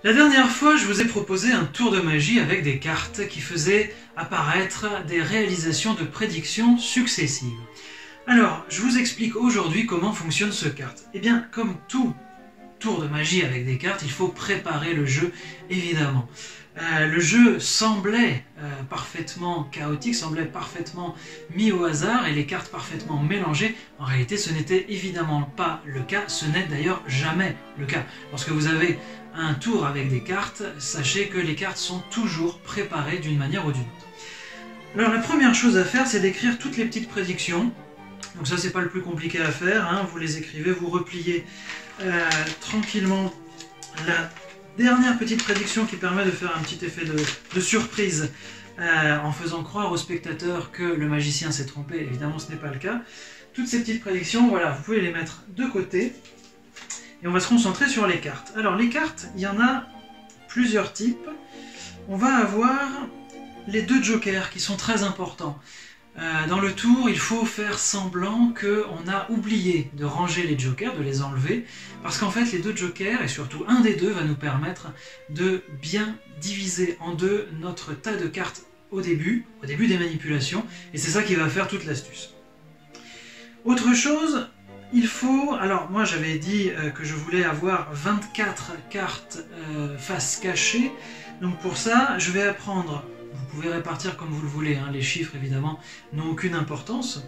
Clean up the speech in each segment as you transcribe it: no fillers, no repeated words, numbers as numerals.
La dernière fois, je vous ai proposé un tour de magie avec des cartes qui faisaient apparaître des réalisations de prédictions successives. Alors, je vous explique aujourd'hui comment fonctionne ce carte. Eh bien, comme tout tour de magie avec des cartes, il faut préparer le jeu, évidemment. Le jeu semblait parfaitement chaotique, semblait parfaitement mis au hasard et les cartes parfaitement mélangées. En réalité, ce n'était évidemment pas le cas, ce n'est d'ailleurs jamais le cas. Lorsque vous avez un tour avec des cartes, sachez que les cartes sont toujours préparées d'une manière ou d'une autre. Alors la première chose à faire, c'est d'écrire toutes les petites prédictions. Donc ça, c'est pas le plus compliqué à faire, hein. Vous les écrivez, vous repliez tranquillement la dernière petite prédiction qui permet de faire un petit effet de surprise en faisant croire aux spectateurs que le magicien s'est trompé. Évidemment, ce n'est pas le cas. Toutes ces petites prédictions, voilà, vous pouvez les mettre de côté. Et on va se concentrer sur les cartes. Alors les cartes, il y en a plusieurs types. On va avoir les deux jokers qui sont très importants. Dans le tour, il faut faire semblant qu'on a oublié de ranger les jokers, de les enlever, parce qu'en fait les deux jokers, et surtout un des deux, va nous permettre de bien diviser en deux notre tas de cartes au début des manipulations, et c'est ça qui va faire toute l'astuce. Autre chose, il faut... Alors moi j'avais dit que je voulais avoir 24 cartes face cachée, donc pour ça je vais apprendre... Vous pouvez répartir comme vous le voulez, hein. Les chiffres évidemment n'ont aucune importance.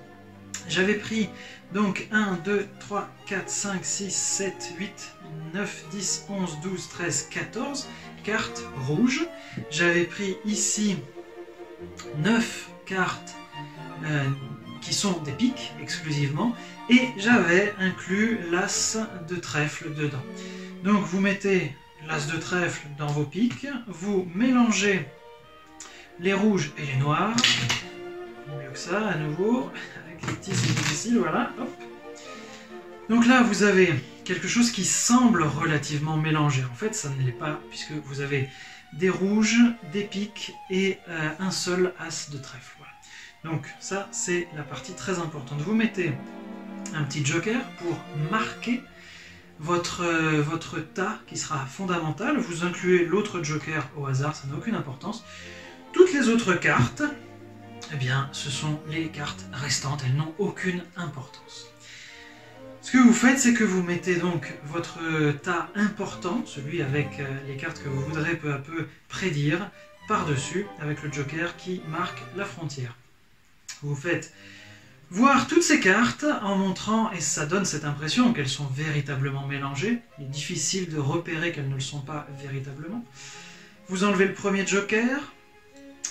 J'avais pris donc 1, 2, 3, 4, 5, 6, 7, 8, 9, 10, 11, 12, 13, 14 cartes rouges. J'avais pris ici 9 cartes qui sont des piques exclusivement, et j'avais inclus l'as de trèfle dedans. Donc vous mettez l'as de trèfle dans vos piques, vous mélangez les rouges et les noirs, mieux que ça à nouveau, avec les petits c'est difficile, voilà, hop. Donc là vous avez quelque chose qui semble relativement mélangé, en fait ça ne l'est pas, puisque vous avez des rouges, des piques et un seul as de trèfle, voilà. Donc ça c'est la partie très importante. Vous mettez un petit joker pour marquer votre tas qui sera fondamental, vous incluez l'autre joker au hasard, ça n'a aucune importance. Toutes les autres cartes, eh bien, ce sont les cartes restantes, elles n'ont aucune importance. Ce que vous faites, c'est que vous mettez donc votre tas important, celui avec les cartes que vous voudrez peu à peu prédire, par-dessus, avec le joker qui marque la frontière. Vous faites voir toutes ces cartes en montrant, et ça donne cette impression qu'elles sont véritablement mélangées. Il est difficile de repérer qu'elles ne le sont pas véritablement. Vous enlevez le premier joker.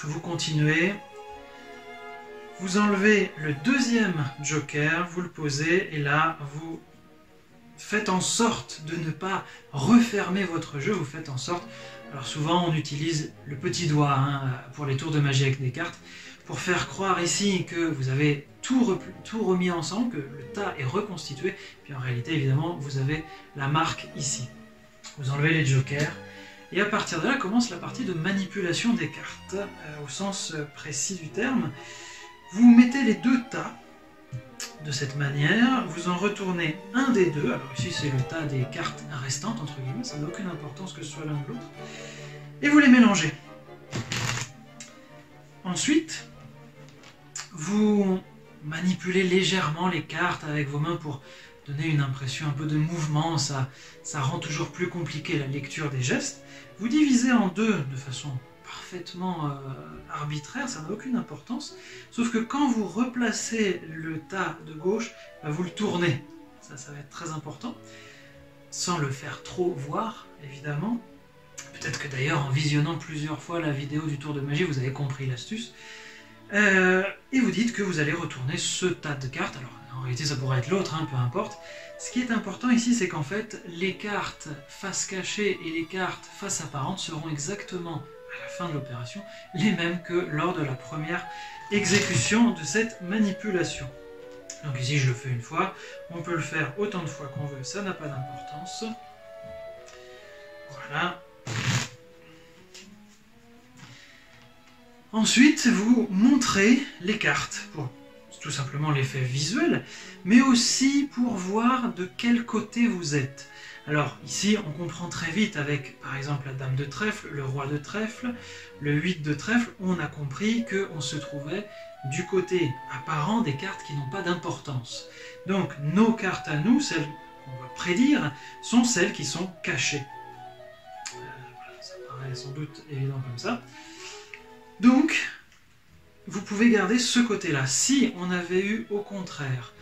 Vous continuez, vous enlevez le deuxième joker, vous le posez, et là, vous faites en sorte de ne pas refermer votre jeu, vous faites en sorte... Alors souvent, on utilise le petit doigt, hein, pour les tours de magie avec des cartes, pour faire croire ici que vous avez tout remis ensemble, que le tas est reconstitué, puis en réalité, évidemment, vous avez la marque ici. Vous enlevez les jokers. Et à partir de là commence la partie de manipulation des cartes, au sens précis du terme. Vous mettez les deux tas de cette manière, vous en retournez un des deux, alors ici c'est le tas des cartes restantes, entre guillemets, ça n'a aucune importance que ce soit l'un ou l'autre, et vous les mélangez. Ensuite, vous manipulez légèrement les cartes avec vos mains pour donner une impression un peu de mouvement, ça rend toujours plus compliqué la lecture des gestes. Vous divisez en deux de façon parfaitement arbitraire, ça n'a aucune importance, sauf que quand vous replacez le tas de gauche, vous le tournez, ça va être très important, sans le faire trop voir, évidemment. Peut-être que d'ailleurs, en visionnant plusieurs fois la vidéo du tour de magie, vous avez compris l'astuce. Et vous dites que vous allez retourner ce tas de cartes, alors en réalité ça pourrait être l'autre, hein, peu importe. Ce qui est important ici, c'est qu'en fait, les cartes face cachée et les cartes face apparente seront exactement, à la fin de l'opération, les mêmes que lors de la première exécution de cette manipulation. Donc ici, je le fais une fois, on peut le faire autant de fois qu'on veut, ça n'a pas d'importance. Voilà. Ensuite, vous montrez les cartes pour tout simplement l'effet visuel, mais aussi pour voir de quel côté vous êtes. Alors ici, on comprend très vite avec, par exemple, la dame de trèfle, le roi de trèfle, le 8 de trèfle, on a compris qu'on se trouvait du côté apparent des cartes qui n'ont pas d'importance. Donc nos cartes à nous, celles qu'on va prédire, sont celles qui sont cachées. Voilà, ça paraît sans doute évident comme ça. Donc, vous pouvez garder ce côté-là. Si on avait eu au contraire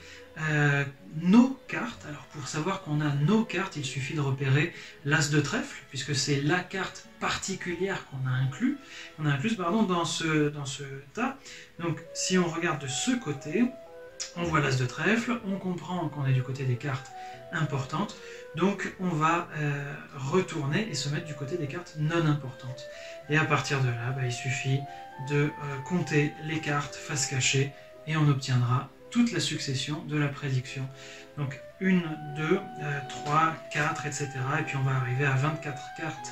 nos cartes, alors pour savoir qu'on a nos cartes, il suffit de repérer l'as de trèfle, puisque c'est la carte particulière qu'on a inclus dans ce tas. Donc si on regarde de ce côté, on voit l'as de trèfle, on comprend qu'on est du côté des cartes importantes, donc on va retourner et se mettre du côté des cartes non importantes. Et à partir de là, il suffit de compter les cartes face cachée et on obtiendra toute la succession de la prédiction. Donc 1, 2, 3, 4, etc. Et puis on va arriver à 24 cartes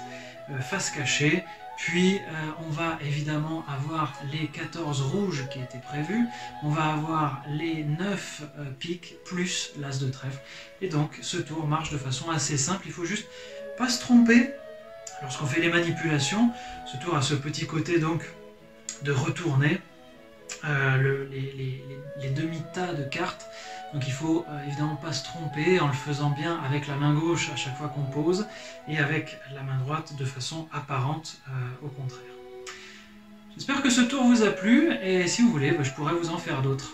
face cachée. Puis on va évidemment avoir les 14 rouges qui étaient prévus. On va avoir les 9 piques plus l'as de trèfle. Et donc ce tour marche de façon assez simple. Il faut juste pas se tromper. Lorsqu'on fait les manipulations, ce tour a ce petit côté donc de retourner les demi-tas de cartes. Donc il faut évidemment pas se tromper en le faisant bien avec la main gauche à chaque fois qu'on pose et avec la main droite de façon apparente au contraire. J'espère que ce tour vous a plu et si vous voulez, je pourrais vous en faire d'autres.